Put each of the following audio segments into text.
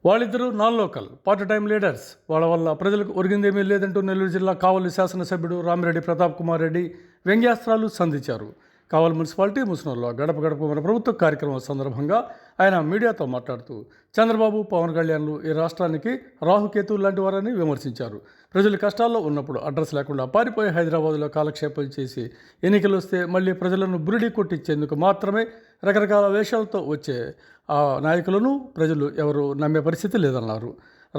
వాళ్ళిద్దరూ non local part time leaders. వాళ్ళ వల్ల ప్రజలకు ఒరిగిందేమీ లేదంటూ నెల్లూరు జిల్లా కావలి శాసనసభ్యుడు రామిరెడ్డి ప్రతాప్ కుమార్ రెడ్డి వ్యంగ్యాస్త్రాలు సంధించారు. కావలి మున్సిపాలిటీ ముసునూరులో గడప గడప మన ప్రభుత్వ కార్యక్రమం సందర్భంగా ఆయన మీడియాతో మాట్లాడుతూ చంద్రబాబు, పవన్ కళ్యాణ్లు ఈ రాష్ట్రానికి రాహుకేతువులు లాంటి వారని విమర్శించారు. ప్రజలు కష్టాల్లో ఉన్నప్పుడు అడ్రస్ లేకుండా పారిపోయి హైదరాబాద్లో కాలక్షేపాలు చేసి ఎన్నికలు వస్తే మళ్ళీ ప్రజలను బురిడి కొట్టించేందుకు మాత్రమే రకరకాల వేషాలతో వచ్చే ఆ నాయకులను ప్రజలు ఎవరు నమ్మే పరిస్థితి లేదన్నారు.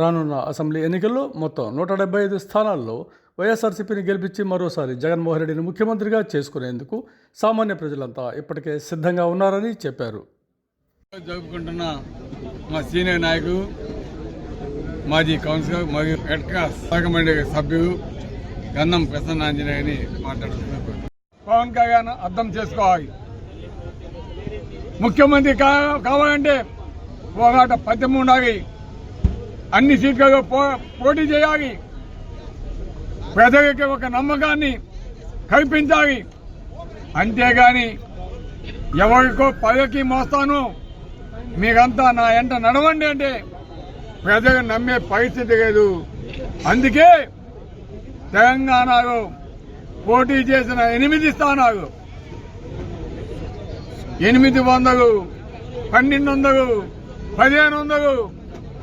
రానున్న అసెంబ్లీ ఎన్నికల్లో మొత్తం 175 స్థానాల్లో వైఎస్ఆర్సీపీని గెలిపించి మరోసారి జగన్మోహన్ రెడ్డిని ముఖ్యమంత్రిగా చేసుకునేందుకు సామాన్య ప్రజలంతా ఇప్పటికే సిద్ధంగా ఉన్నారని చెప్పారు. జరుపుకుంటున్న మా సీనియర్ నాయకుడు, మాజీ కౌన్సిలర్ మరియు రెడ్ క్రాస్ మండలి సభ్యులు గంధం ప్రసన్న ఆంజనేయని మాట్లాడుతున్నారు. పవన్ కళ్యాణ్ అర్థం చేసుకోవాలి. ముఖ్యమంత్రి కావాలంటే పోరాట పద్యం ఉండాలి, అన్ని సీట్లలో పోటీ చేయాలి, ప్రజలకి ఒక నమ్మకాన్ని కల్పించాలి. అంతేగాని ఎవరికో పదకి మోస్తాను, మీరంతా నా ఎంట నడవండి అంటే ప్రజలు నమ్మే పరిస్థితి లేదు. అందుకే తెలంగాణలో పోటీ చేసిన 8 స్థానాలు 800, 1200, 1500,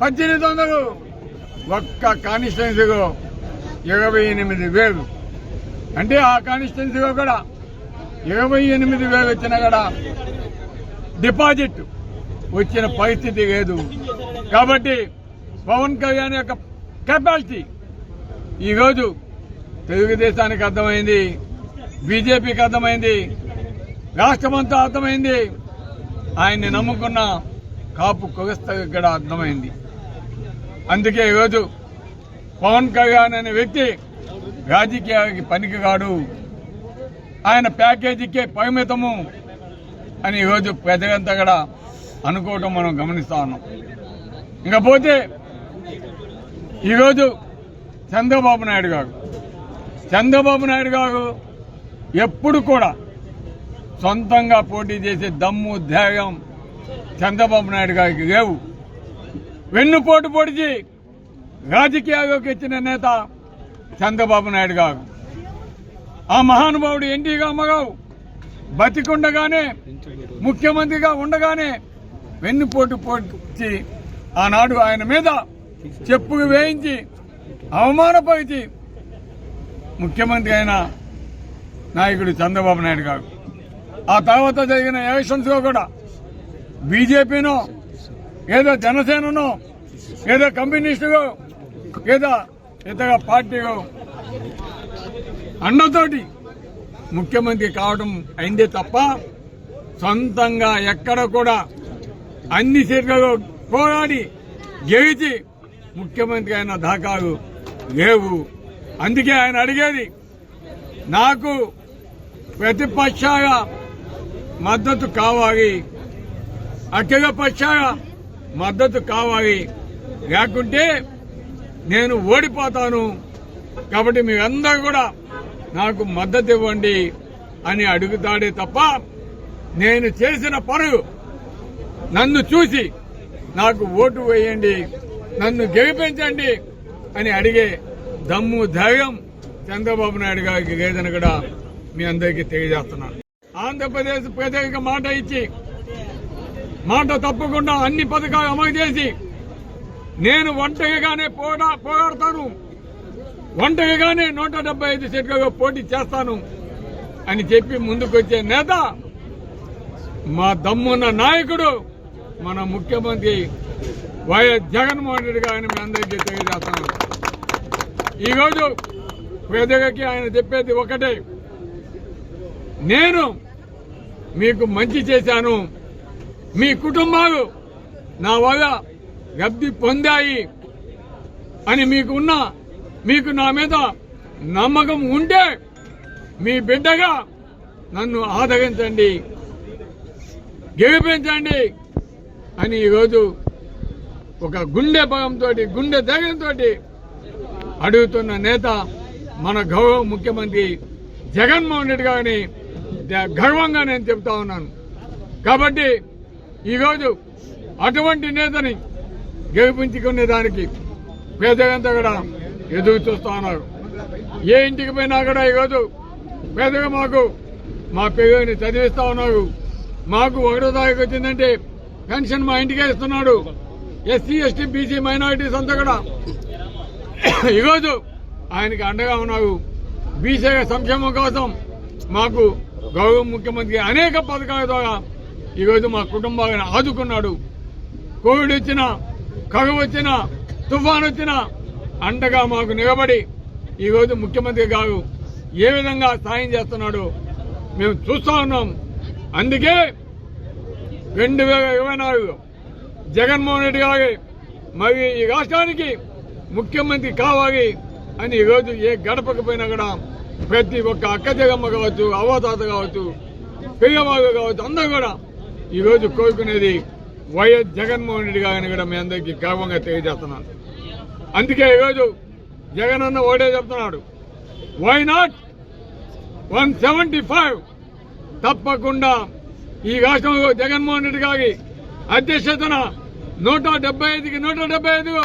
1800 ఒక్క కాన్స్టిట్యున్సీలో 28,000. అంటే ఆ కాన్స్టిట్యున్సీలో కూడా 28,000 వచ్చినా కూడా డిపాజిట్ వచ్చిన పరిస్థితి లేదు. కాబట్టి పవన్ కళ్యాణ్ యొక్క కెపాసిటీ ఈరోజు తెలుగుదేశానికి అర్థమైంది, బీజేపీకి అర్థమైంది, రాష్ట్రమంతా అర్థమైంది, ఆయన్ని నమ్ముకున్న కాపు కులస్తకి కూడా అర్థమైంది. అందుకే ఈరోజు పవన్ కళ్యాణ్ అనే వ్యక్తి రాజకీయానికి పనికిరాడు, ఆయన ప్యాకేజీకే పరిమితము అని ఈరోజు ప్రజలంతా కూడా అనుకోవటం మనం గమనిస్తా ఉన్నాం. ఇంకపోతే ఈరోజు చంద్రబాబు నాయుడు గారు ఎప్పుడు కూడా సొంతంగా పోటీ చేసే దమ్ము, ధైర్యం చంద్రబాబు నాయుడు గారికి లేవు. వెన్నుపోటు పొడిచి రాజకీయాల్లోకి వచ్చిన నేత చంద్రబాబు నాయుడు గారు. ఆ మహానుభావుడు ఎన్టీ రామారావు బతికుండగానే, ముఖ్యమంత్రిగా ఉండగానే వెన్నుపోటు పొడిచి ఆనాడు ఆయన మీద చెప్పులు వేయించి అవమానపరిచి ముఖ్యమంత్రి అయిన నాయకుడు చంద్రబాబు నాయుడు గారు. ఆ తర్వాత జరిగిన ఎలక్షన్స్ లో కూడా బీజేపీనో, ఏదో జనసేననో, ఏదో కమ్యూనిస్టులో, ఏదో ఇతర పార్టీలో అన్నతోటి ముఖ్యమంత్రి కావడం అయిందే తప్ప సొంతంగా ఎక్కడ కూడా అన్ని సీట్లలో పోరాడి గెలిచి ముఖ్యమంత్రి అయిన దాఖలు లేవు. అందుకే ఆయన అడిగేది, నాకు ప్రతిపక్షాల మద్దతు కావాలి, అఖిల పక్షాల మద్దతు కావాలి, లేకుంటే నేను ఓడిపోతాను. కాబట్టి మీరందరూ కూడా నాకు మద్దతు ఇవ్వండి అని అడుగుతాడే తప్ప నేను చేసిన పనులు నన్ను చూసి నాకు ఓటు వేయండి, నన్ను గెలిపించండి అని అడిగే దమ్ము, ధైర్యం చంద్రబాబు నాయుడు గారికి లేదని కూడా మీ అందరికీ తెలియజేస్తున్నాను. ఆంధ్రప్రదేశ్ ప్రజలకు మాట ఇచ్చి మాట తప్పకుండా అన్ని పథకాలు అమలు చేసి నేను ఒంటరిగానే పోరాడతాను, ఒంటరిగానే 175 సీట్లలో పోటీ చేస్తాను అని చెప్పి ముందుకొచ్చే నేత మా దమ్మున్న నాయకుడు మన ముఖ్యమంత్రి వైఎస్ జగన్మోహన్ రెడ్డి గారిని మీ అందరికీ తెలియజేస్తున్నాను. ఈరోజు ప్రజలకి ఆయన చెప్పేది ఒకటే, నేను మీకు మంచి చేశాను, మీ కుటుంబాలు నా వల్ల లబ్ధి పొందాయి అని మీకు నా మీద నమ్మకం ఉంటే మీ బిడ్డగా నన్ను ఆదరించండి, గెలిపించండి అని ఈరోజు ఒక గుండె బలంతో, గుండె ధైర్యంతో అడుగుతున్న నేత మన గౌరవ ముఖ్యమంత్రి జగన్మోహన్ రెడ్డి గారిని గర్వంగా నేను చెప్తా ఉన్నాను. కాబట్టి ఈరోజు అటువంటి నేతని గెలిపించుకునే దానికి పేదలంతా కూడా ఎదురు చూస్తా ఉన్నారు. ఏ ఇంటికి పోయినా కూడా ఈరోజు పేదగా మా పిల్లల్ని చదివిస్తా ఉన్నారు. మాకు 1వ తారీఖు వచ్చిందంటే పెన్షన్ మా ఇంటికే ఇస్తున్నాడు. ఎస్సీ ఎస్టీ బీసీ మైనారిటీస్ అంతా కూడా ఈరోజు ఆయనకి అండగా ఉన్నారు. బీసీ సంక్షేమం కోసం మాకు గౌరవ ముఖ్యమంత్రి అనేక పథకాల ద్వారా ఈరోజు మా కుటుంబాలను ఆదుకున్నాడు. కోవిడ్ వచ్చినా, కరువు వచ్చినా, తుఫాన్ వచ్చినా అండగా మాకు నిలబడి ఈరోజు ముఖ్యమంత్రి గారు ఏ విధంగా సాయం చేస్తున్నాడో మేము చూస్తా ఉన్నాం. అందుకే 2024 జగన్మోహన్ రెడ్డి గారి మరి ఈ రాష్ట్రానికి ముఖ్యమంత్రి కావాలి అని ఈరోజు ఏ గడపకు పోయినా కూడా ప్రతి ఒక్క అక్కజగమ్మ కావచ్చు, అవ్వతాత కావచ్చు, పిల్లవాళ్ళు కావచ్చు, అందరూ కూడా ఈరోజు కోరుకునేది వైఎస్ జగన్మోహన్ రెడ్డి గారిని కూడా మీ అందరికీ గర్వంగా తెలియజేస్తున్నాను. అందుకే ఈరోజు జగన్ అన్న ఒకటే చెప్తున్నాడు, వై నాట్ 175 తప్పకుండా ఈ రాష్ట్రంలో జగన్మోహన్ రెడ్డి గారి అధ్యక్షతన 175కి 175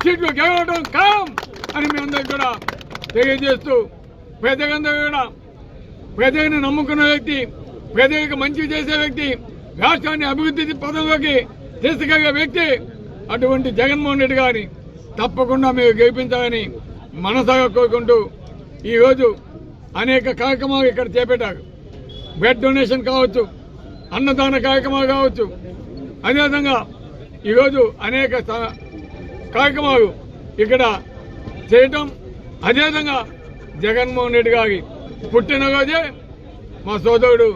సీట్లు గెలవడం ఖాయం అని మీ అందరికి కూడా తెలియజేస్తూ ప్రజలందరూ కూడా ప్రజలను నమ్ముకున్న వ్యక్తి, ప్రజలకు మంచి చేసే వ్యక్తి, రాష్ట్రాన్ని అభివృద్ధి పదంలోకి తీసుకెళ్లే వ్యక్తి అటువంటి జగన్మోహన్ రెడ్డి గారిని తప్పకుండా మీరు గెలిపించాలని మనసాగా కోరుకుంటూ ఈరోజు అనేక కార్యక్రమాలు ఇక్కడ చేపట్టారు. బ్లడ్ డొనేషన్ కావచ్చు, అన్నదాన కార్యక్రమాలు కావచ్చు, అదేవిధంగా ఈరోజు అనేక కార్యక్రమాలు ఇక్కడ చేయటం, అదేవిధంగా జగన్మోహన్ రెడ్డి గారి పుట్టినరోజే మా సోదరుడు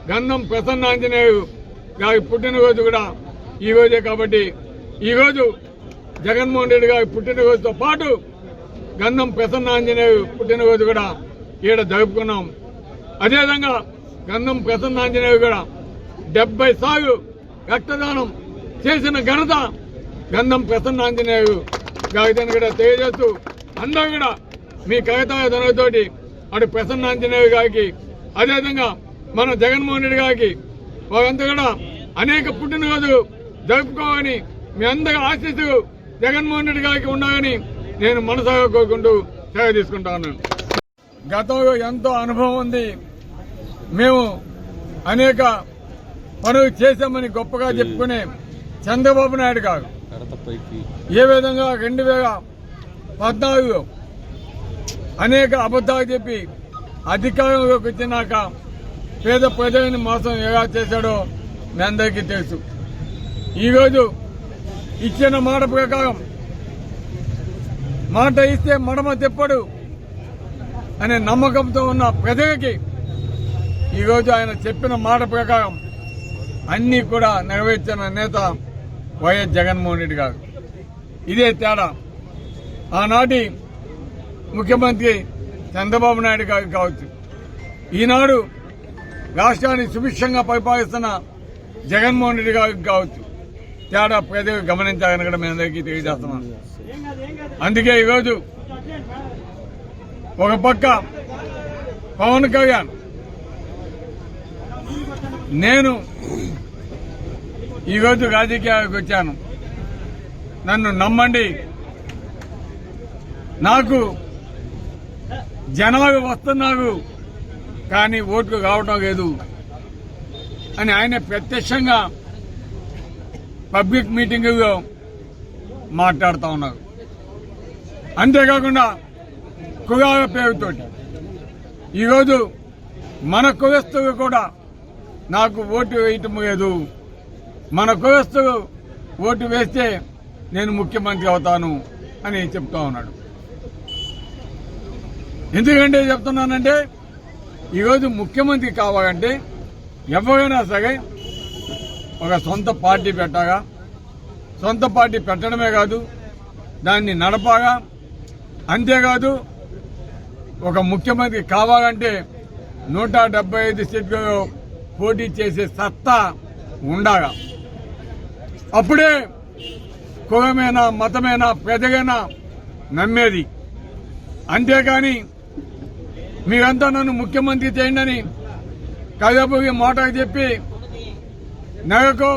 గంధం ప్రసన్నాంజనేయుడు గారి పుట్టినరోజు కూడా ఈరోజే. కాబట్టి ఈరోజు జగన్మోహన్ రెడ్డి గారి పుట్టినరోజుతో పాటు గంధం ప్రసన్నాంజనేయుడు పుట్టినరోజు కూడా ఈడ జరుపుకున్నాం. అదేవిధంగా గంధం ప్రసన్నాంజనేయుడు కూడా 70 సార్లు రక్తదానం చేసిన ఘనత గంధం ప్రసన్నాంజనేయుడు గారిని కూడా తెలియజేస్తూ అందరూ కూడా మీ కవితాయ ధనతోటి అటు ప్రసన్నాంజనేయుడు గారికి, అదేవిధంగా మన జగన్మోహన్ రెడ్డి గారికి వారంతా కూడా అనేక పుట్టినరోజులు జరుపుకోవాలని మీ అందరి ఆశీస్సులు జగన్మోహన్ రెడ్డి గారికి ఉండాలని నేను మనసాగా కోరుకుంటూ సేవ తీసుకుంటా ఉన్నాను. గతంలో ఎంతో అనుభవం ఉంది. మేము అనేక పనులు చేశామని గొప్పగా చెప్పుకునే చంద్రబాబు నాయుడు గారు ఏ విధంగా 2014లో అనేక అబద్దాలు చెప్పి అధికారంలోకి వచ్చినాక పేద ప్రజలని మోసం ఎలా చేశాడో మీ అందరికీ తెలుసు. ఈరోజు ఇచ్చిన మాట ప్రకారం మాట ఇస్తే మడమ తిప్పడు అనే నమ్మకంతో ఉన్న ప్రజలకి ఈరోజు ఆయన చెప్పిన మాట ప్రకారం అన్ని కూడా నెరవేర్చిన నేత వైఎస్ జగన్మోహన్ రెడ్డి గారు. ఇదే తేడా ఆనాటి ముఖ్యమంత్రి చంద్రబాబు నాయుడు గారికి కావచ్చు, ఈనాడు రాష్ట్రాన్ని సుభిక్షంగా పరిపాలిస్తున్న జగన్మోహన్ రెడ్డి గారికి కావచ్చు. తేడా ప్రజలు గమనించాలని కూడా మీ అందరికీ తెలియజేస్తున్నాను. అందుకే ఈరోజు ఒక పక్క పవన్ కళ్యాణ్, నేను ఈరోజు రాజకీయాలకు వచ్చాను, నన్ను నమ్మండి, నాకు జనాలు వస్తున్నారు కానీ ఓట్లు రావడం లేదు అని ఆయన ప్రత్యక్షంగా పబ్లిక్ మీటింగులో మాట్లాడుతూ ఉన్నారు. అంతేకాకుండా కులాల పేరుతోటి ఈరోజు మన కులస్తులు కూడా నాకు ఓటు వేయటం లేదు, మన కులస్తులు ఓటు వేస్తే నేను ముఖ్యమంత్రి అవుతాను అని చెప్తా ఉన్నాడు. ఎందుకంటే చెప్తున్నానంటే ఈరోజు ముఖ్యమంత్రి కావాలంటే ఎవరైనా సరే ఒక సొంత పార్టీ పెట్టాగా, సొంత పార్టీ పెట్టడమే కాదు దాన్ని నడపాగా, అంతేకాదు ఒక ముఖ్యమంత్రి కావాలంటే 175 సీట్లలో పోటీ చేసే సత్తా ఉండాగా. అప్పుడే కులమేనా మతమేనా ప్రజలైనా నమ్మేది. అంతేకాని మీరంతా నన్ను ముఖ్యమంత్రి చేయండి అని కదపోయి మాటకు చెప్పి నెలకో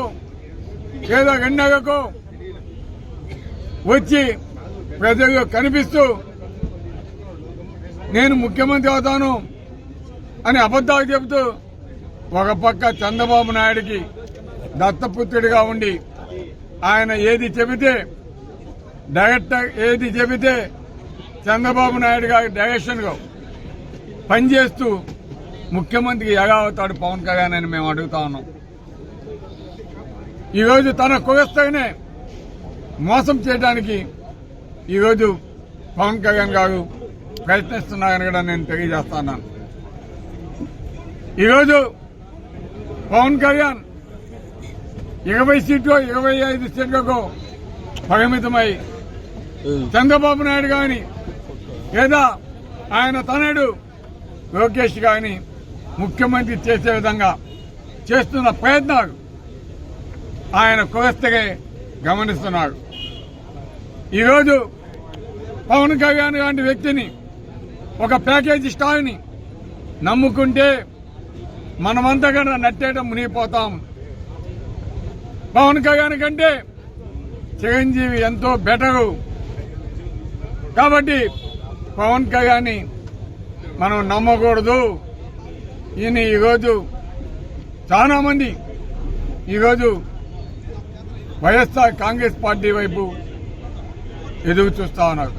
లేదా 2 నెలలకో వచ్చి ప్రజలకు కనిపిస్తూ నేను ముఖ్యమంత్రి అవుతాను అని అబద్ధాలు చెబుతూ ఒక పక్క చంద్రబాబు నాయుడికి దత్తపుత్రుడిగా ఉండి ఆయన ఏది చెబితే ఏది చెబితే చంద్రబాబు నాయుడు గారి డైరెక్షన్గా పనిచేస్తూ ముఖ్యమంత్రికి ఎలా అవుతాడు పవన్ కళ్యాణ్ అని మేము అడుగుతా ఉన్నాం. ఈరోజు తన కులస్థనే మోసం చేయడానికి ఈరోజు పవన్ కళ్యాణ్ గారు ప్రయత్నిస్తున్నారని కూడా నేను తెలియజేస్తున్నాను. ఈరోజు పవన్ కళ్యాణ్ 20 సీట్లు 25 సీట్లకు పరిమితమై చంద్రబాబు నాయుడు గాని లేదా ఆయన తనయుడు లోకేష్ గాని ముఖ్యమంత్రి చేసే విధంగా చేస్తున్న ప్రయత్నాలు ఆయన కులస్థగా గమనిస్తున్నాడు. ఈరోజు పవన్ కళ్యాణ్ లాంటి వ్యక్తిని ఒక ప్యాకేజీ స్టార్ని నమ్ముకుంటే మనమంతా కూడా నట్టేయడం మునిగిపోతాం. పవన్ కళ్యాణ్ కంటే చిరంజీవి ఎంతో బెటరు. కాబట్టి పవన్ కళ్యాణ్ మనం నమ్మకూడదు. ఈయన ఈరోజు చాలా మంది ఈరోజు వైఎస్ఆర్ కాంగ్రెస్ పార్టీ వైపు ఎదురు చూస్తా ఉన్నారు.